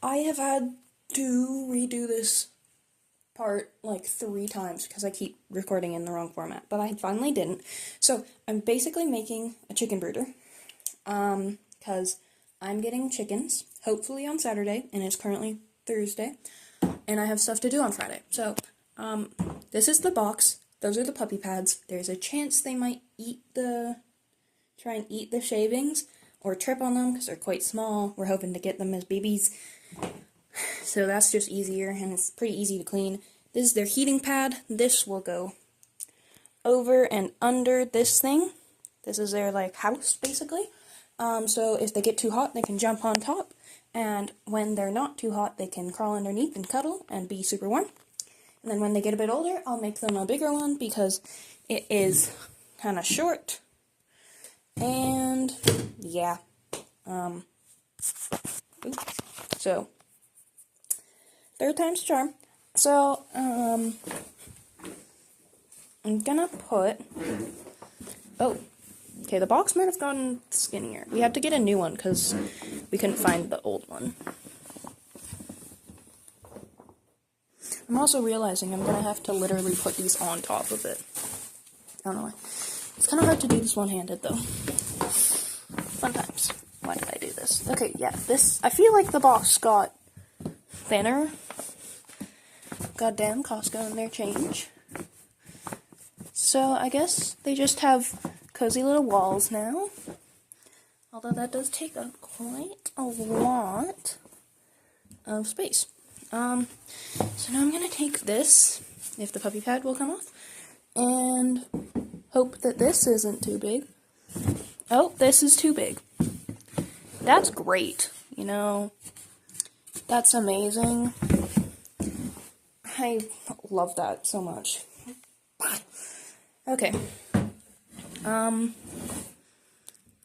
I have had to redo this part like 3 times because I keep recording in the wrong format, but I finally didn't. So I'm basically making a chicken brooder, because I'm getting chickens, hopefully on Saturday, and it's currently Thursday, and I have stuff to do on Friday. So, this is the box, those are the puppy pads. There's a chance they might try and eat the shavings, or trip on them because they're quite small. We're hoping to get them as babies, so that's just easier, and it's pretty easy to clean. This is their heating pad. This will go over and under this thing. This is their, like, house, basically. So if they get too hot, they can jump on top, and when they're not too hot, they can crawl underneath and cuddle and be super warm. And then when they get a bit older, I'll make them a bigger one because it is kind of short. And yeah, so third time's a charm. So I'm gonna put, okay, the box might have gotten skinnier. We had to get a new one because we couldn't find the old one. I'm also realizing I'm gonna have to literally put these on top of it. I don't know why. It's kind of hard to do this one-handed, though. Fun times. Why did I do this? Okay, yeah, I feel like the box got thinner. Goddamn Costco and their change. So I guess they just have cozy little walls now. Although that does take up quite a lot of space. So now I'm gonna take this, if the puppy pad will come off, and hope that this isn't too big. Oh, this is too big. That's great, you know. That's amazing. I love that so much. Okay. I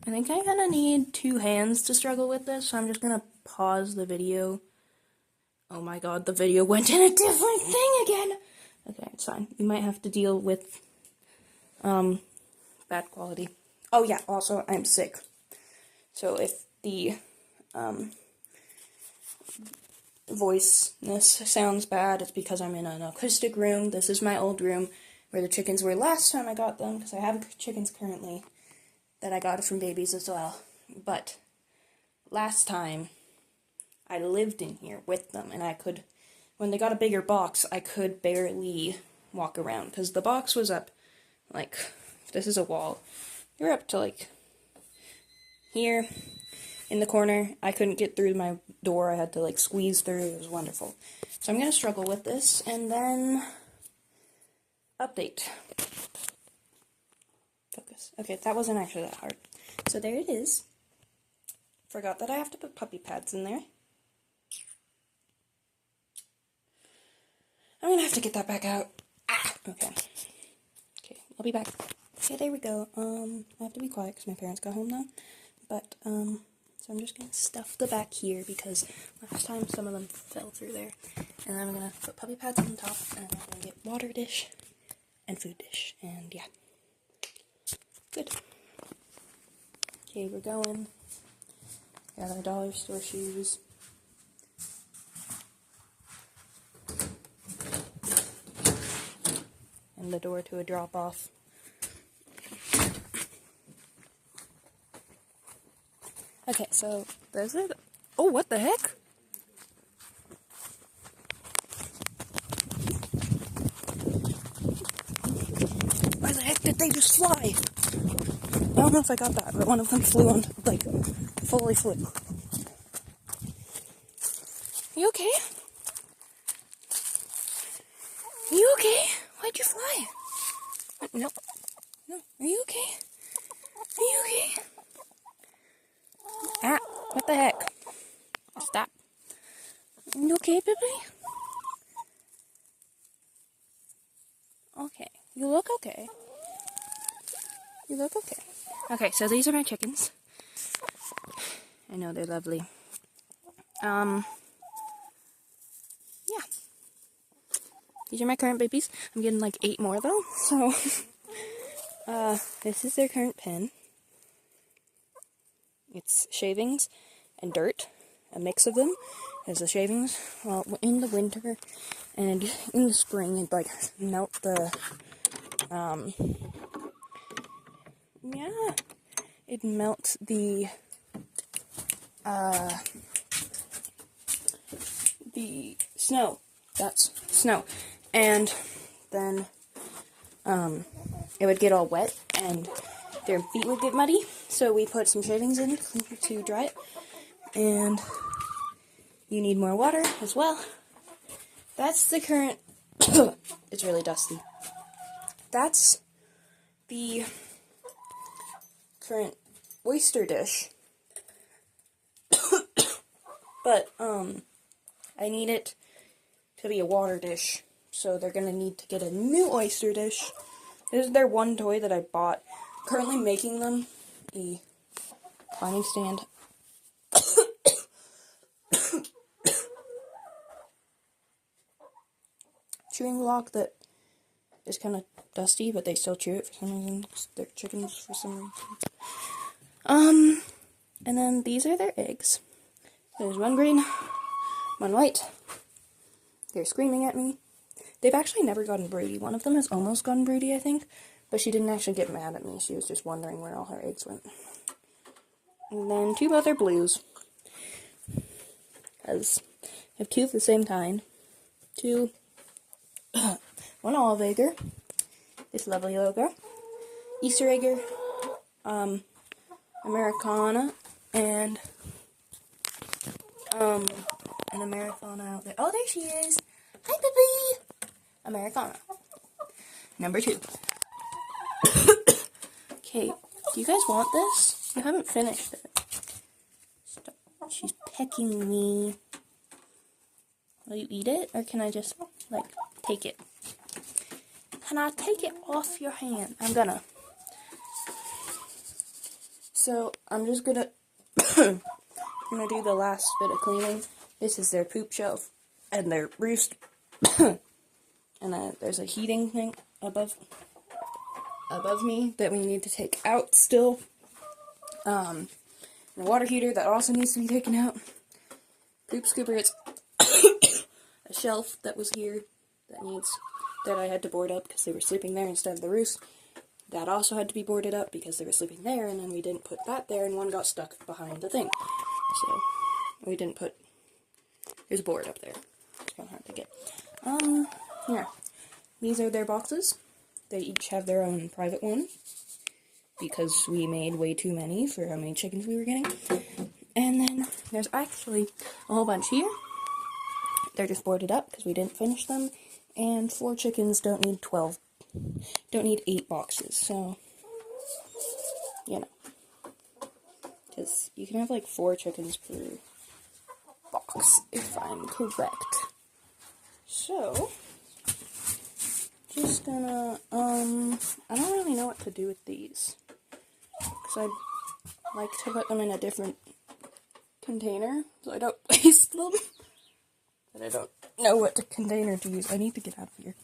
think I kind of need 2 hands to struggle with this, so I'm just gonna pause the video. Oh my god, the video went in a different thing again! Okay, it's fine. You might have to deal with, bad quality. Oh yeah, also, I'm sick. So if the, voiceness sounds bad, it's because I'm in an acoustic room. This is my old room where the chickens were last time I got them, because I have chickens currently that I got from babies as well. But last time, I lived in here with them, and when they got a bigger box, I could barely walk around, because the box was up, like, if this is a wall, you're up to, like, here, in the corner. I couldn't get through my door, I had to, like, squeeze through. It was wonderful. So I'm gonna struggle with this, and then update. Focus. Okay, that wasn't actually that hard. So there it is. Forgot that I have to put puppy pads in there. I'm gonna have to get that back out. Okay. Okay, I'll be back. Okay, there we go. I have to be quiet because my parents got home now. But, so I'm just gonna stuff the back here because last time some of them fell through there. And then I'm gonna put puppy pads on top, and I'm gonna get water dish and food dish, and yeah. Good. Okay, we're going. Got our dollar store shoes. And the door to a drop-off. Okay, so there's it. Oh, what the heck? Why the heck did they just fly? I don't know if I got that, but one of them flew on, like, fully flew. You okay? You okay? Why'd you fly? No. No. Are you okay? Are you okay? Ah, what the heck? Stop. You okay, baby? Okay. You look okay. You look okay. Okay, so these are my chickens. I know they're lovely. Yeah. These are my current babies. I'm getting like 8 more though, so this is their current pen. It's shavings and dirt, a mix of them, is the shavings. Well, in the winter and in the spring, it'd like melt the, it melts the snow. That's snow. And then, it would get all wet and their feet would get muddy. So we put some shavings in to dry it. And you need more water as well. That's the current, it's really dusty. That's the current oyster dish. But, I need it to be a water dish, so they're gonna need to get a new oyster dish. This is their one toy that I bought. Currently making them a climbing stand. Chewing block that is kind of dusty, but they still chew it for some reason, 'cause they're chickens for some reason. And then these are their eggs. There's one green, one white. They're screaming at me. They've actually never gotten broody. One of them has almost gotten broody, I think, but she didn't actually get mad at me. She was just wondering where all her eggs went. And then two other blues. As I have two of the same kind. One olive egger. This lovely logo. Easter egger. Americana. And an Americana out there. Oh, there she is. Hi, baby. Americana. Number 2. Okay, do you guys want this? You haven't finished it. Stop. She's pecking me. Will you eat it? Or can I just, like, take it? Can I take it off your hand? I'm gonna. So, I'm just gonna gonna do the last bit of cleaning. This is their poop shelf and their roost. And there's a heating thing above me that we need to take out still. And a water heater that also needs to be taken out. Poop scooper, it's a shelf that was here that I had to board up because they were sleeping there instead of the roost. That also had to be boarded up because they were sleeping there, and then we didn't put that there, and one got stuck behind the thing. So, we didn't put, there's a board up there. It's kind of hard to get. Yeah. These are their boxes. They each have their own private one, because we made way too many for how many chickens we were getting. And then, there's actually a whole bunch here. They're just boarded up, because we didn't finish them. And 4 chickens don't need 8 boxes, so, you know. Because you can have like 4 chickens per box, if I'm correct. So, just gonna, I don't really know what to do with these. Because I'd like to put them in a different container, so I don't waste them. But I don't know what container to use. I need to get out of here.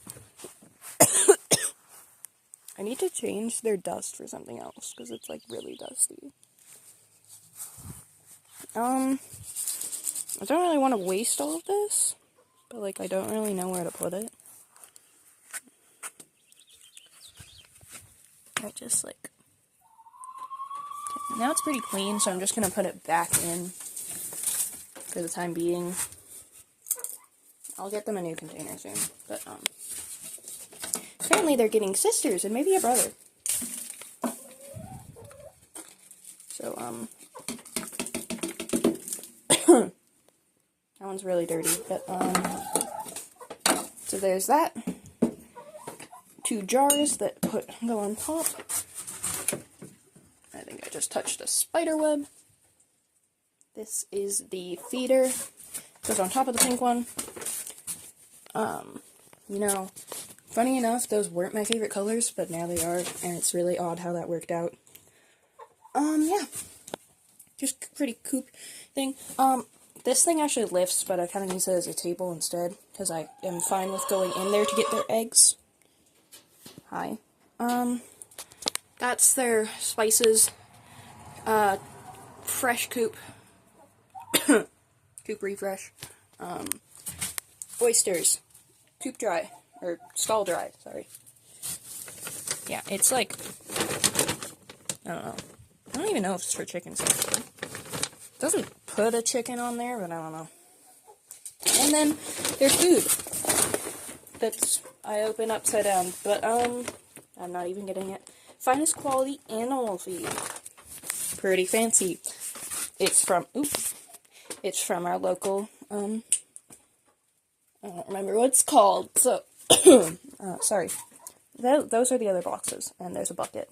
I need to change their dust for something else, because it's, like, really dusty. I don't really want to waste all of this, but, like, I don't really know where to put it. I just, like... Okay, now it's pretty clean, so I'm just gonna put it back in for the time being. I'll get them a new container soon, but, apparently they're getting sisters and maybe a brother. So, that one's really dirty, but, so there's that. 2 jars that go on top. I think I just touched a spider web. This is the feeder. Goes on top of the pink one. You know, funny enough, those weren't my favorite colors, but now they are, and it's really odd how that worked out. Yeah. Just pretty cool thing. This thing actually lifts, but I kind of use it as a table instead, because I am fine with going in there to get their eggs. Hi. That's their spices. Fresh coop. Coop refresh. Oysters, coop dry, or stall dry, sorry. Yeah, it's like, I don't know. I don't even know if it's for chickens. It doesn't put a chicken on there, but I don't know. And then there's food that's I open upside down, but I'm not even getting it. Finest quality animal feed. Pretty fancy. It's from our local, I don't remember what it's called, so, sorry. Those are the other boxes, and there's a bucket.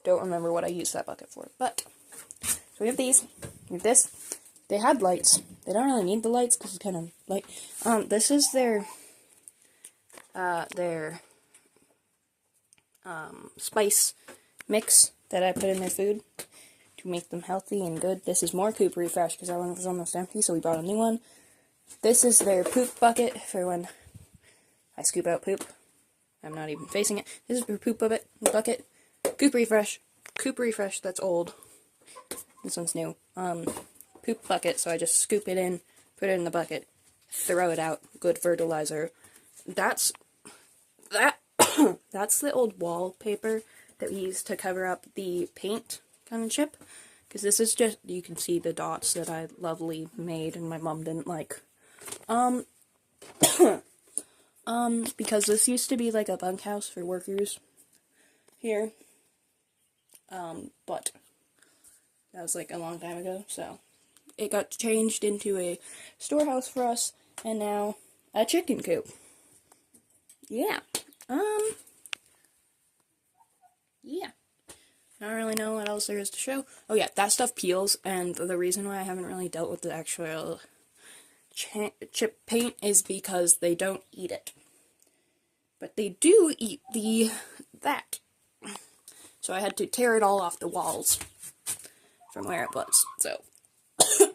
Don't remember what I used that bucket for, but, so we have these, we have this. They had lights. They don't really need the lights, because it's kind of light. This is their spice mix that I put in their food to make them healthy and good. This is more Coop Refresh because our one was almost empty, so we bought a new one. This is their poop bucket for when I scoop out poop. I'm not even facing it. This is their poop bucket. Coop Refresh. Coop Refresh, that's old. This one's new. Poop bucket, so I just scoop it in, put it in the bucket, throw it out. Good fertilizer. That's the old wallpaper that we used to cover up the paint kind of chip. Because this is just, you can see the dots that I lovely made and my mom didn't like. Because this used to be like a bunkhouse for workers here. But that was like a long time ago, so it got changed into a storehouse for us, and now a chicken coop. Yeah. Yeah. I don't really know what else there is to show. Oh yeah, that stuff peels, and the reason why I haven't really dealt with the actual chip paint is because they don't eat it. But they do eat that. So I had to tear it all off the walls from where it was. So I'm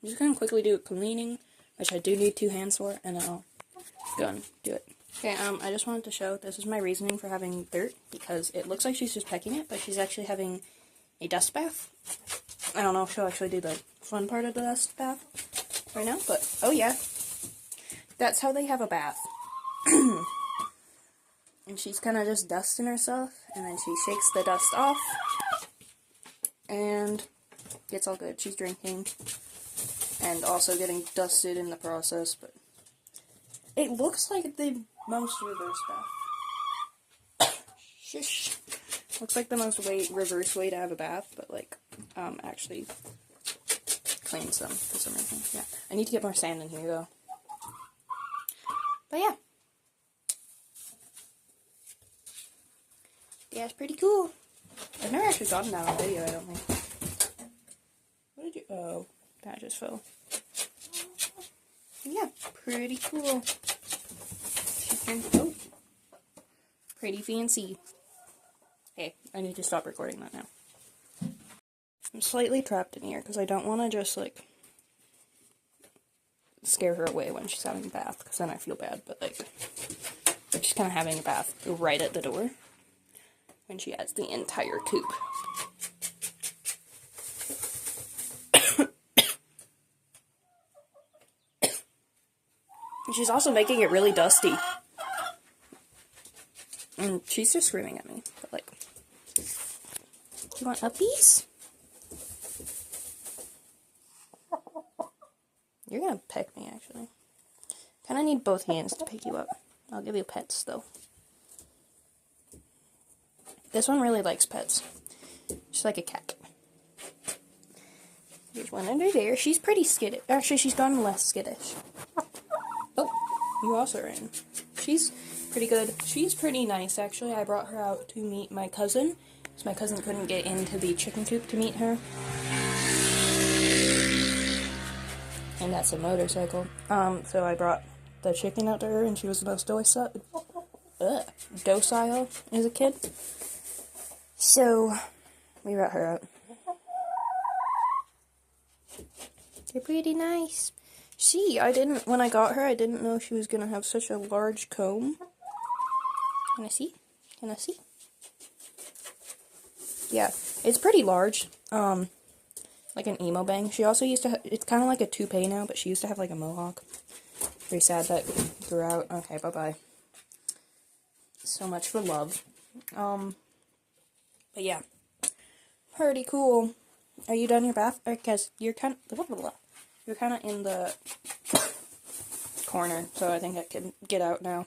just gonna quickly do a cleaning, which I do need 2 hands for, and then I'll go and do it. Okay, I just wanted to show, this is my reasoning for having dirt, because it looks like she's just pecking it, but she's actually having a dust bath. I don't know if she'll actually do the fun part of the dust bath right now, but, oh yeah. That's how they have a bath. And she's kind of just dusting herself, and then she shakes the dust off, and it's all good. She's drinking, and also getting dusted in the process, but it looks like the most reverse bath. Shush. Looks like the most reverse way to have a bath, but like, actually cleans them for some reason. Yeah. I need to get more sand in here though. But yeah. Yeah, it's pretty cool. I've never actually gotten that on video, I don't think. What did you, oh, that just fell. Yeah, pretty cool. Oh, pretty fancy. Okay, I need to stop recording that now. I'm slightly trapped in here because I don't want to just like scare her away when she's having a bath, because then I feel bad, but like she's kind of having a bath right at the door when she has the entire coop. She's also making it really dusty. And she's just screaming at me, but like, do you want uppies? You're gonna peck me, actually. Kinda need both hands to pick you up. I'll give you pets, though. This one really likes pets. She's like a cat. There's one under there. She's pretty skittish. Actually, she's gotten less skittish. Oh, you also are in. She's pretty good. She's pretty nice, actually. I brought her out to meet my cousin, because my cousin couldn't get into the chicken coop to meet her. And that's a motorcycle. So I brought the chicken out to her, and she was the most docile as a kid. So, we brought her out. They're pretty nice. See, when I got her, I didn't know she was gonna have such a large comb. Can I see? Can I see? Yeah, it's pretty large. like an emo bang. She also used to it's kind of like a toupee now, but she used to have like a mohawk. Very sad that grew out. Okay, bye-bye. So much for love. But yeah. Pretty cool. Are you done your bath? Because you're kind of, you're kind of in the corner, so I think I can get out now.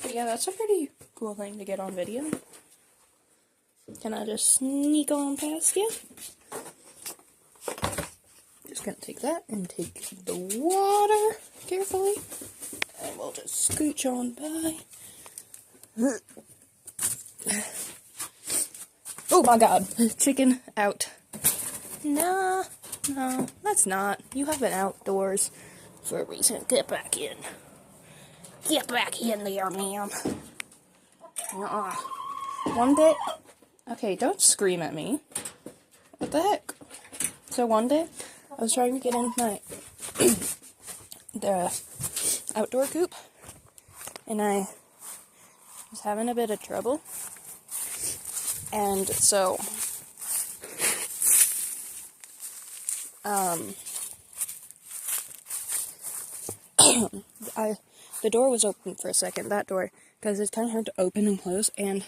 But yeah, that's a pretty cool thing to get on video. Can I just sneak on past you? Just gonna take that and take the water carefully. And we'll just scooch on by. Oh my god, chicken out. Nah, no, that's not. You have been outdoors for a reason. Get back in. Get back in there, ma'am. One day. Okay, don't scream at me. What the heck? So one day, I was trying to get in my the outdoor coop, and I was having a bit of trouble. And so, the door was open for a second, that door, because it's kind of hard to open and close, and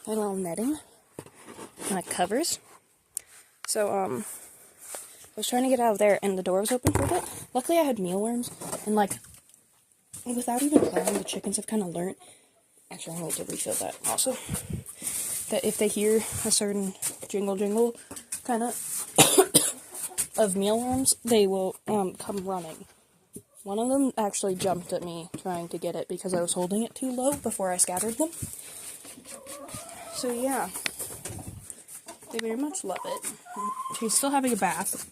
my little netting, like covers. So, I was trying to get out of there, and the door was open for a bit. Luckily, I had mealworms, and like, without even trying, the chickens have kind of learned. Actually, I need to refill that also. That if they hear a certain jingle kind of mealworms, they will come running. One of them actually jumped at me trying to get it because I was holding it too low before I scattered them. So yeah, they very much love it. She's still having a bath.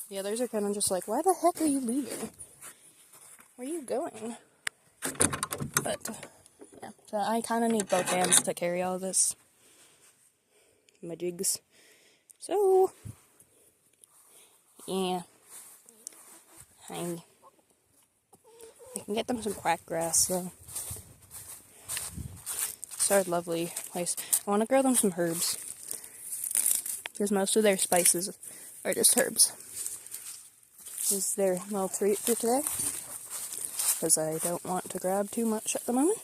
The others are kind of just like, why the heck are you leaving? Where are you going? But yeah, so I kind of need both hands to carry all this. My jigs. So, yeah. I can get them some quack grass, though. It's a lovely place. I want to grow them some herbs. Because most of their spices are just herbs. Is their little treat for today. Because I don't want to grab too much at the moment.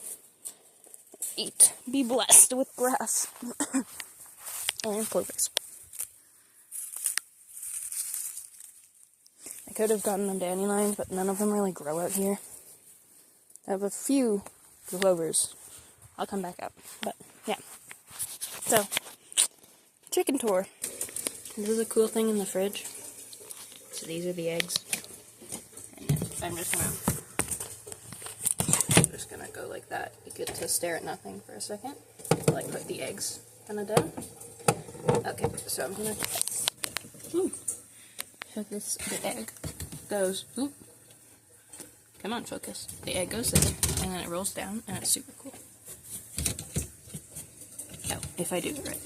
Eat. Be blessed with grass. And clovers. I could have gotten them dandelions, but none of them really grow out here. I have a few clovers. I'll come back up. But, yeah. So, chicken tour. This is a cool thing in the fridge. So these are the eggs. And I'm just gonna go like that. You get to stare at nothing for a second. Like put the eggs kind of down. Okay, so I'm gonna so the egg goes, oop. Come on, focus. The egg goes there, and then it rolls down, and it's super cool. Oh, if I do it right.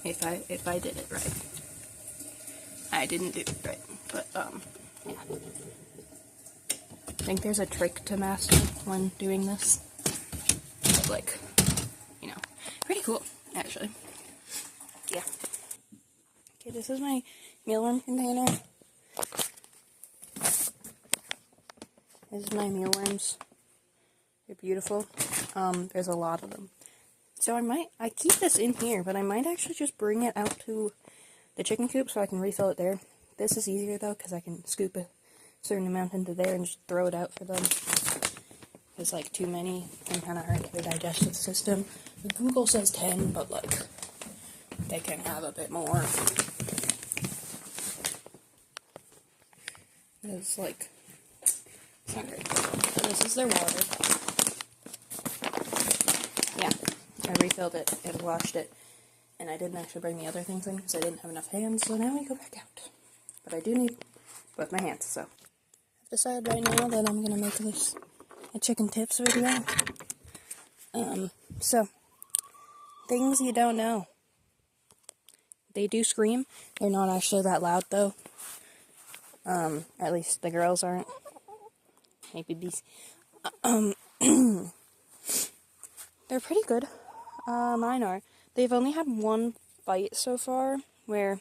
If I did it right. I didn't do it right, but, yeah. I think there's a trick to master when doing this. But, like, you know, pretty cool, actually. Yeah. Okay, this is my mealworm container. This is my mealworms. They're beautiful. There's a lot of them. So I keep this in here, but I might actually just bring it out to the chicken coop so I can refill it there. This is easier though, because I can scoop a certain amount into there and just throw it out for them. It's like too many and kind of hurt their digestive system. Google says 10, but like, they can have a bit more. It's like, it's not great. So this is their water. Yeah, I refilled it and washed it. And I didn't actually bring the other things in because I didn't have enough hands, so now we go back out. But I do need both my hands, so. I've decided right now that I'm gonna make this a chicken tips video. So, things you don't know. They do scream. They're not actually that loud, though. At least the girls aren't. Hey, babies. They're pretty good. Mine are. They've only had one fight so far, where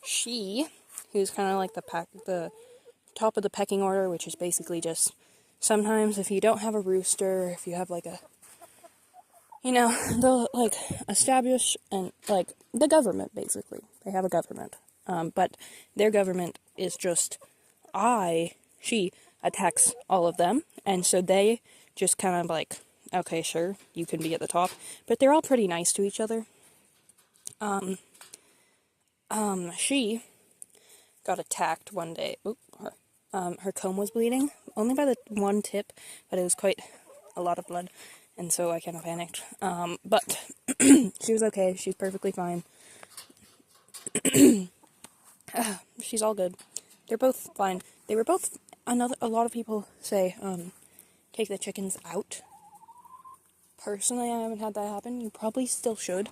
she, who's kind of like the top of the pecking order, which is basically just sometimes if you don't have a rooster, if you have like a, they'll like establish and like the government basically. They have a government, but their government is just she attacks all of them, and so they just kind of like, okay, sure, you can be at the top, but they're all pretty nice to each other. She got attacked one day. Her comb was bleeding, only by the one tip, but it was quite a lot of blood, and so I kind of panicked. But she was okay. She's perfectly fine. She's all good. They're both fine. They were both, a lot of people say, take the chickens out. Personally, I haven't had that happen. You probably still should.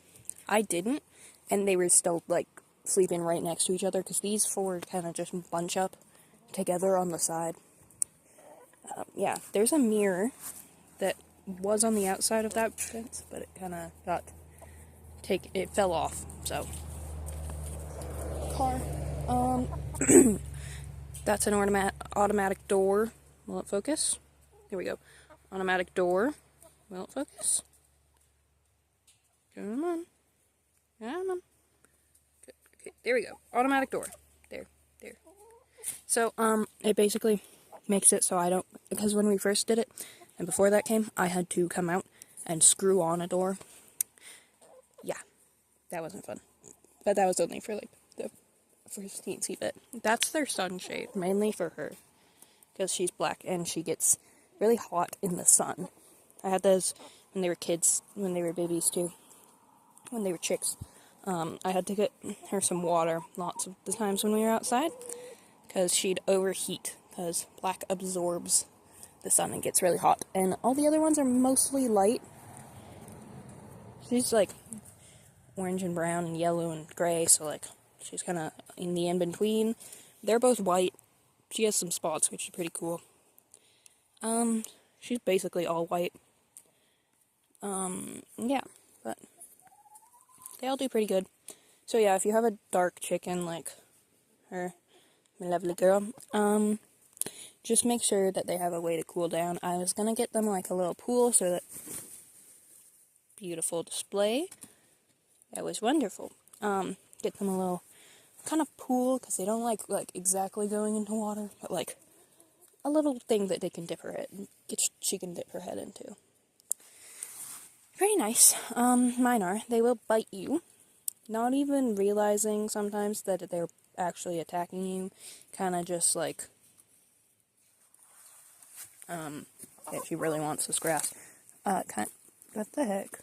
I didn't, and they were still, like, sleeping right next to each other, because these four kind of just bunch up together on the side. Yeah, there's a mirror that was on the outside of that fence, but it kind of it fell off, so. Car. That's an automatic door. Will it focus? Here we go. Automatic door. Will it focus? Come on. Come on. Okay, there we go. Automatic door. There. So, it basically makes it so I don't, because when we first did it, and before that came, I had to come out and screw on a door. Yeah, that wasn't fun. But that was only for, like, the first teensy bit. That's their sunshade, mainly for her, because she's black, and she gets really hot in the sun. I had those when they were kids, when they were babies, too. When they were chicks. I had to get her some water lots of the times when we were outside, because she'd overheat, because black absorbs the sun and gets really hot. And all the other ones are mostly light. She's like orange and brown and yellow and gray, so like she's kind of in the in-between. They're both white. She has some spots, which is pretty cool. She's basically all white. Yeah, but they all do pretty good. So yeah, if you have a dark chicken like her, my lovely girl, just make sure that they have a way to cool down. I was gonna get them like a little pool so that beautiful display. That was wonderful. Get them a little kind of pool, because they don't like exactly going into water, but like a little thing that they can dip her head, she can dip her head into. Pretty nice. Mine are. They will bite you, not even realizing sometimes that they're actually attacking you. Kind of just like, if she really wants this grass. What the heck?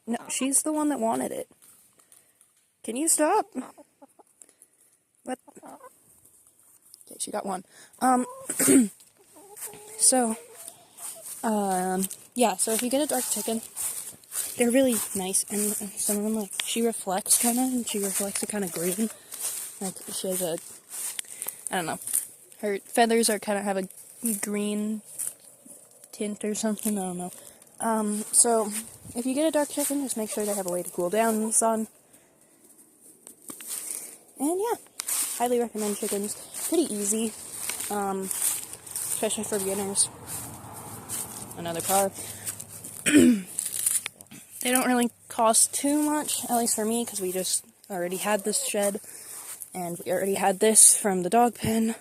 No, she's the one that wanted it. Can you stop? What? Okay, she got one. So, yeah, so if you get a dark chicken, they're really nice, and some of them, like, she reflects kind of, and she reflects a kind of green. Like, she has I don't know, her feathers are kind of have a green tint or something, I don't know. So, if you get a dark chicken, just make sure they have a way to cool down in the sun. And yeah, highly recommend chickens. Pretty easy, especially for beginners. Another car. They don't really cost too much, at least for me, because we just already had this shed, and we already had this from the dog pen.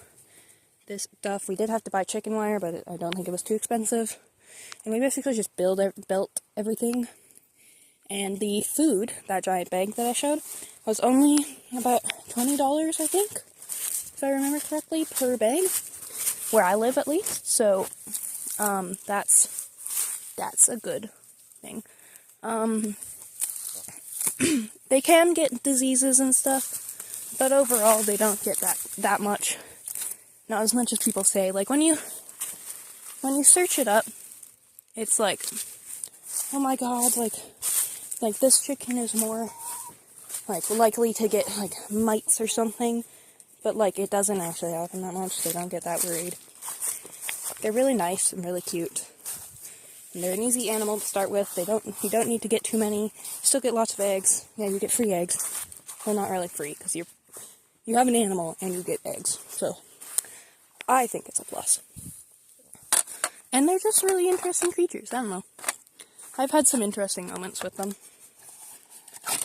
This stuff, we did have to buy chicken wire, but I don't think it was too expensive. And we basically just built everything. And the food, that giant bag that I showed, was only about $20, I think, if I remember correctly, per bag, where I live at least. So, that's a good thing. They can get diseases and stuff, but overall they don't get that much. Not as much as people say. Like, when you search it up, it's like, oh my god, like this chicken is more, like, likely to get, like, mites or something, but, like, it doesn't actually happen that much, so don't get that worried. They're really nice and really cute. And they're an easy animal to start with. You don't need to get too many. You still get lots of eggs. Yeah, you get free eggs. Well, not really free, because you have an animal and you get eggs. So, I think it's a plus. And they're just really interesting creatures. I don't know. I've had some interesting moments with them.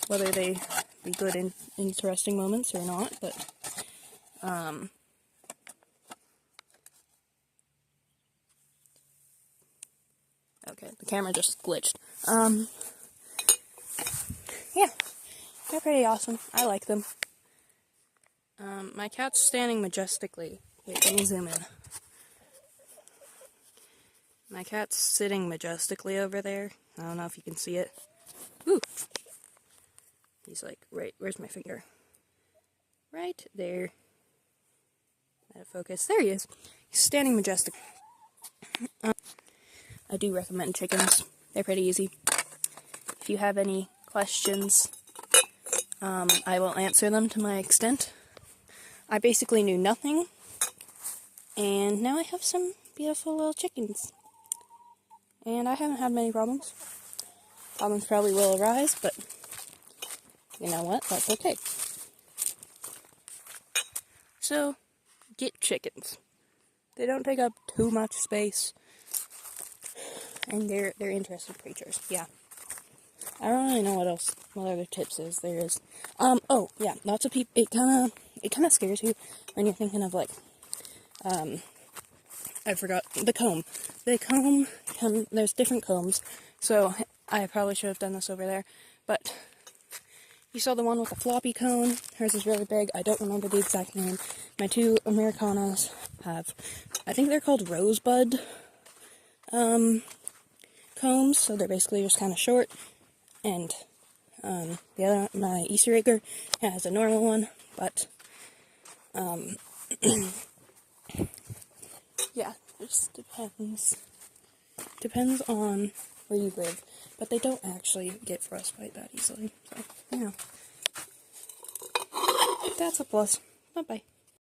Whether they be good and interesting moments or not, but, okay, the camera just glitched. Yeah, they're pretty awesome. I like them. My cat's standing majestically. Wait, let me zoom in. My cat's sitting majestically over there. I don't know if you can see it. Ooh! He's like, right, where's my finger? Right there. Out of focus. There he is. He's standing majestic. I do recommend chickens. They're pretty easy. If you have any questions, I will answer them to my extent. I basically knew nothing, and now I have some beautiful little chickens. And I haven't had many problems. Problems probably will arise, but you know what? That's okay. So, get chickens. They don't take up too much space, and they're interesting creatures. Yeah. I don't really know what other tips there is. Oh, yeah, lots of people, it kind of scares you when you're thinking of, like, I forgot, the comb. There's different combs, so I probably should have done this over there, but you saw the one with the floppy cone. Hers is really big. I don't remember the exact name. My two Americanas have, I think they're called rosebud, combs, so they're basically just kind of short. And, the other, my Easter Acre, has a normal one, but, yeah, it just depends. Depends on where you live, but they don't actually get frostbite that easily, so, you know. That's a plus. Bye-bye.